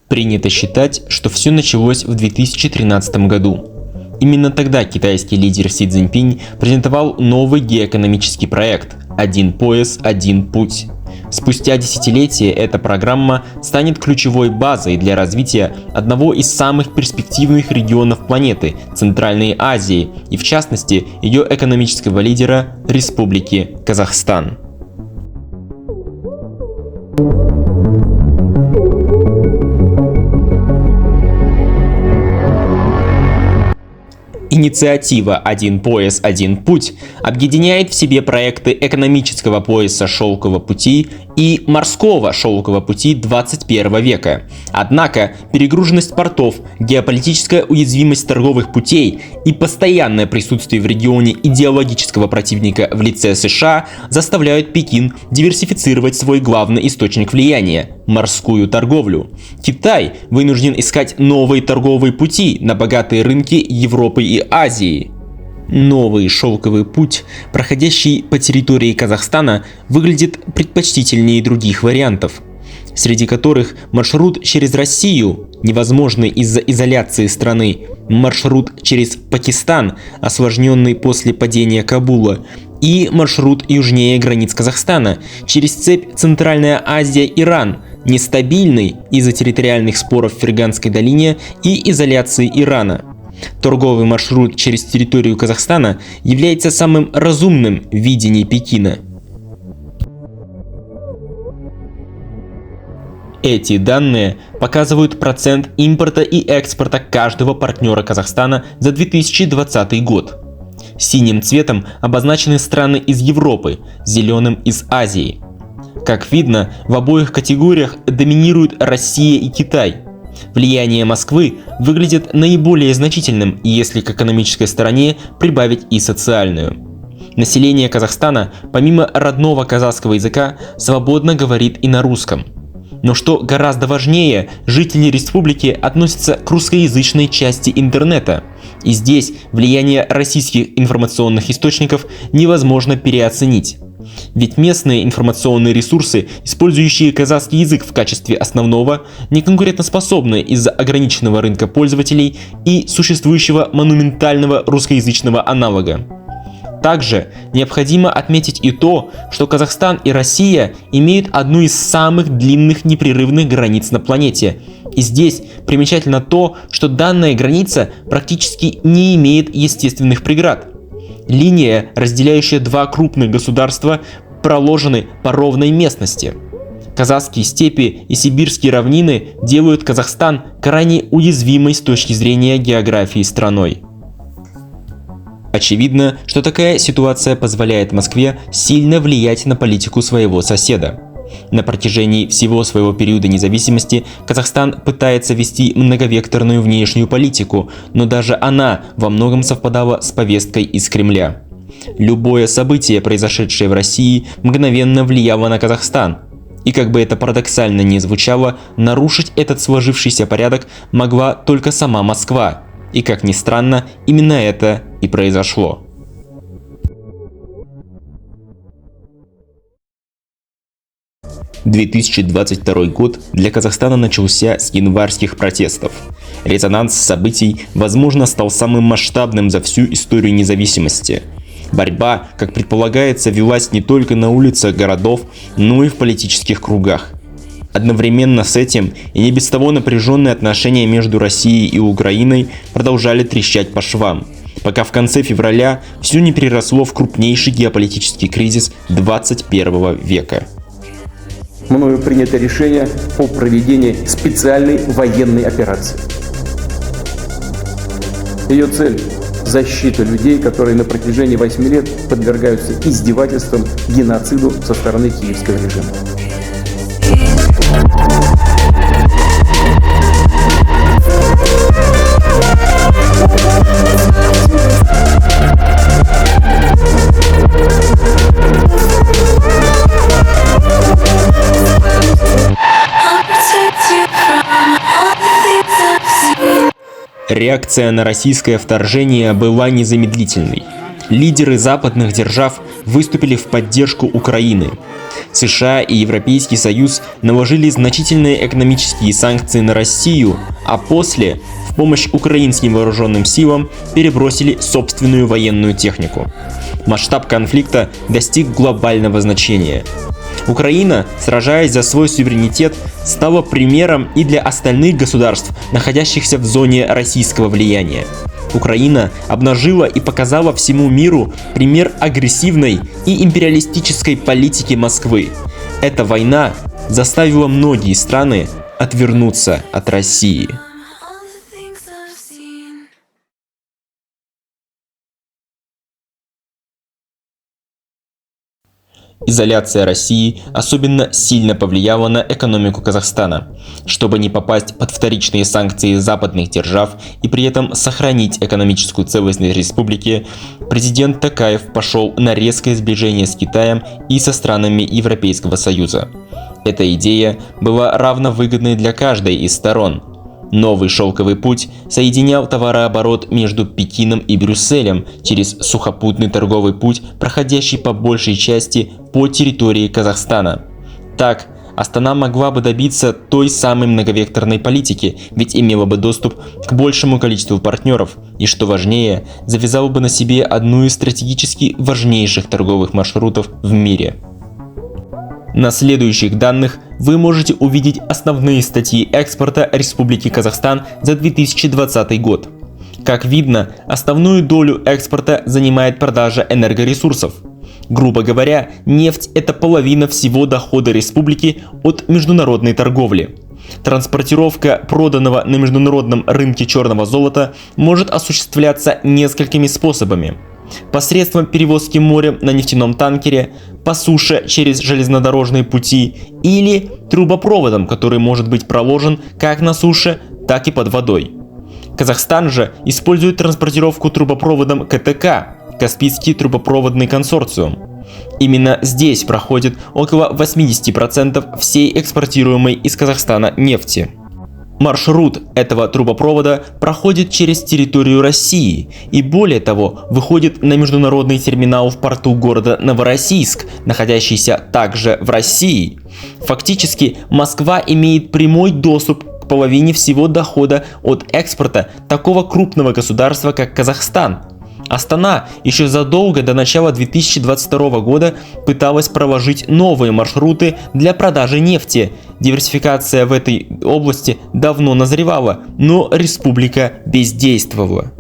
Принято считать, что все началось в 2013 году. Именно тогда китайский лидер Си Цзиньпинь презентовал новый геоэкономический проект «Один пояс, один путь». Спустя десятилетия эта программа станет ключевой базой для развития одного из самых перспективных регионов планеты – Центральной Азии, и в частности ее экономического лидера – Республики Казахстан. Инициатива «Один пояс, один путь» объединяет в себе проекты экономического пояса Шелкового пути и морского Шелкового пути 21 века. Однако перегруженность портов, геополитическая уязвимость торговых путей и постоянное присутствие в регионе идеологического противника в лице США заставляют Пекин диверсифицировать свой главный источник влияния – морскую торговлю. Китай вынужден искать новые торговые пути на богатые рынки Европы и Азии. Новый шелковый путь, проходящий по территории Казахстана, выглядит предпочтительнее других вариантов, среди которых маршрут через Россию, невозможный из-за изоляции страны, маршрут через Пакистан, осложненный после падения Кабула, и маршрут южнее границ Казахстана, через цепь Центральная Азия-Иран, нестабильный из-за территориальных споров в Ферганской долине и изоляции Ирана. Торговый маршрут через территорию Казахстана является самым разумным в видении Пекина. Эти данные показывают процент импорта и экспорта каждого партнера Казахстана за 2020 год. Синим цветом обозначены страны из Европы, зеленым из Азии. Как видно, в обоих категориях доминируют Россия и Китай. Влияние Москвы выглядит наиболее значительным, если к экономической стороне прибавить и социальную. Население Казахстана, помимо родного казахского языка, свободно говорит и на русском. Но что гораздо важнее, жители республики относятся к русскоязычной части интернета. И здесь влияние российских информационных источников невозможно переоценить. Ведь местные информационные ресурсы, использующие казахский язык в качестве основного, неконкурентоспособны из-за ограниченного рынка пользователей и существующего монументального русскоязычного аналога. Также необходимо отметить и то, что Казахстан и Россия имеют одну из самых длинных непрерывных границ на планете. И здесь примечательно то, что данная граница практически не имеет естественных преград. Линия, разделяющая два крупных государства, проложены по ровной местности. Казахские степи и сибирские равнины делают Казахстан крайне уязвимой с точки зрения географии страной. Очевидно, что такая ситуация позволяет Москве сильно влиять на политику своего соседа. На протяжении всего своего периода независимости Казахстан пытается вести многовекторную внешнюю политику, но даже она во многом совпадала с повесткой из Кремля. Любое событие, произошедшее в России, мгновенно влияло на Казахстан. И как бы это парадоксально ни звучало, нарушить этот сложившийся порядок могла только сама Москва. И как ни странно, именно это и произошло. – 2022 год для Казахстана начался с январских протестов. Резонанс событий, возможно, стал самым масштабным за всю историю независимости. Борьба, как предполагается, велась не только на улицах городов, но и в политических кругах. Одновременно с этим и не без того напряженные отношения между Россией и Украиной продолжали трещать по швам, пока в конце февраля все не переросло в крупнейший геополитический кризис 21 века. Мною принято решение о проведении специальной военной операции. Ее цель – защита людей, которые на протяжении 8 лет подвергаются издевательствам, геноциду со стороны киевского режима. Реакция на российское вторжение была незамедлительной. Лидеры западных держав выступили в поддержку Украины. США и Европейский Союз наложили значительные экономические санкции на Россию, а после в помощь украинским вооруженным силам перебросили собственную военную технику. Масштаб конфликта достиг глобального значения. Украина, сражаясь за свой суверенитет, стала примером и для остальных государств, находящихся в зоне российского влияния. Украина обнажила и показала всему миру пример агрессивной и империалистической политики Москвы. Эта война заставила многие страны отвернуться от России. Изоляция России особенно сильно повлияла на экономику Казахстана. Чтобы не попасть под вторичные санкции западных держав и при этом сохранить экономическую целостность республики, президент Токаев пошел на резкое сближение с Китаем и со странами Европейского Союза. Эта идея была равновыгодной для каждой из сторон. Новый шелковый путь соединял товарооборот между Пекином и Брюсселем через сухопутный торговый путь, проходящий по большей части по территории Казахстана. Так, Астана могла бы добиться той самой многовекторной политики, ведь имела бы доступ к большему количеству партнеров и, что важнее, завязала бы на себе одну из стратегически важнейших торговых маршрутов в мире. На следующих данных вы можете увидеть основные статьи экспорта Республики Казахстан за 2020 год. Как видно, основную долю экспорта занимает продажа энергоресурсов. Грубо говоря, нефть – это половина всего дохода республики от международной торговли. Транспортировка проданного на международном рынке черного золота может осуществляться несколькими способами. Посредством перевозки морем на нефтяном танкере, по суше через железнодорожные пути или трубопроводом, который может быть проложен как на суше, так и под водой. Казахстан же использует транспортировку трубопроводом КТК – Каспийский трубопроводный консорциум. Именно здесь проходит около 80% всей экспортируемой из Казахстана нефти. Маршрут этого трубопровода проходит через территорию России и, более того, выходит на международный терминал в порту города Новороссийск, находящийся также в России. Фактически, Москва имеет прямой доступ к половине всего дохода от экспорта такого крупного государства, как Казахстан. Астана еще задолго до начала 2022 года пыталась проложить новые маршруты для продажи нефти. Диверсификация в этой области давно назревала, но республика бездействовала.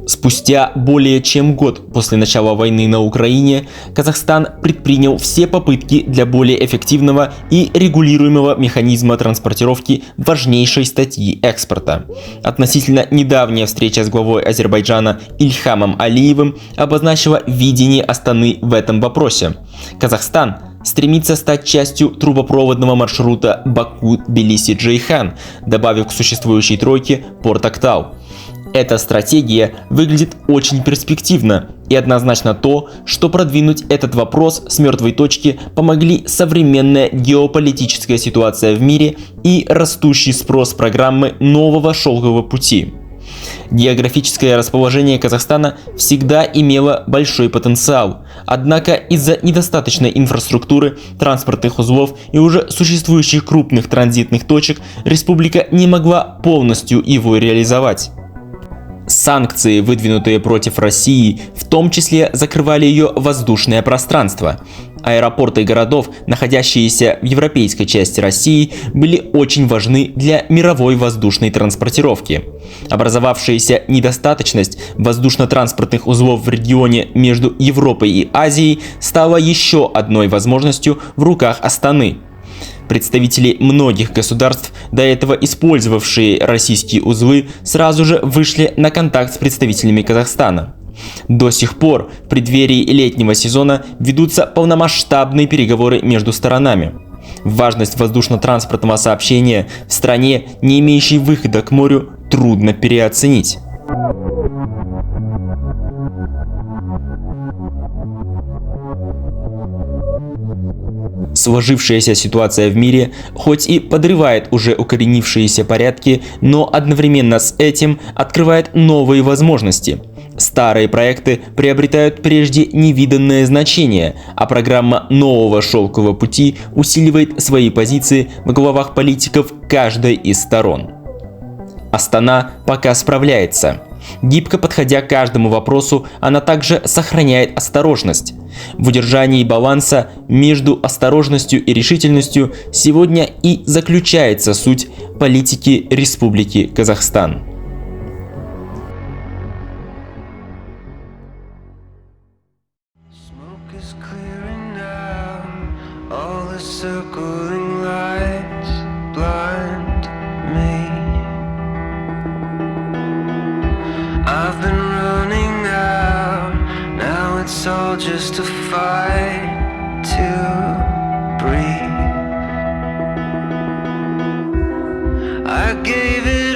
Спустя более чем год после начала войны на Украине, Казахстан предпринял все попытки для более эффективного и регулируемого механизма транспортировки важнейшей статьи экспорта. Относительно недавняя встреча с главой Азербайджана Ильхамом Алиевым обозначила видение Астаны в этом вопросе. Казахстан стремится стать частью трубопроводного маршрута Баку-Тбилиси-Джейхан, добавив к существующей тройке порт Актау. Эта стратегия выглядит очень перспективно, и однозначно то, что продвинуть этот вопрос с мертвой точки помогли современная геополитическая ситуация в мире и растущий спрос программы нового шелкового пути. Географическое расположение Казахстана всегда имело большой потенциал, однако из-за недостаточной инфраструктуры, транспортных узлов и уже существующих крупных транзитных точек республика не могла полностью его реализовать. Санкции, выдвинутые против России, в том числе закрывали ее воздушное пространство. Аэропорты городов, находящиеся в европейской части России, были очень важны для мировой воздушной транспортировки. Образовавшаяся недостаточность воздушно-транспортных узлов в регионе между Европой и Азией стала еще одной возможностью в руках Астаны. Представители многих государств, до этого использовавшие российские узлы, сразу же вышли на контакт с представителями Казахстана. До сих пор в преддверии летнего сезона ведутся полномасштабные переговоры между сторонами. Важность воздушно-транспортного сообщения в стране, не имеющей выхода к морю, трудно переоценить. Сложившаяся ситуация в мире хоть и подрывает уже укоренившиеся порядки, но одновременно с этим открывает новые возможности. Старые проекты приобретают прежде невиданное значение, а программа нового шелкового пути усиливает свои позиции в головах политиков каждой из сторон. Астана пока справляется. Гибко подходя к каждому вопросу, она также сохраняет осторожность. В удержании баланса между осторожностью и решительностью сегодня и заключается суть политики Республики Казахстан. I've been running out, now it's all just a fight to breathe. I gave it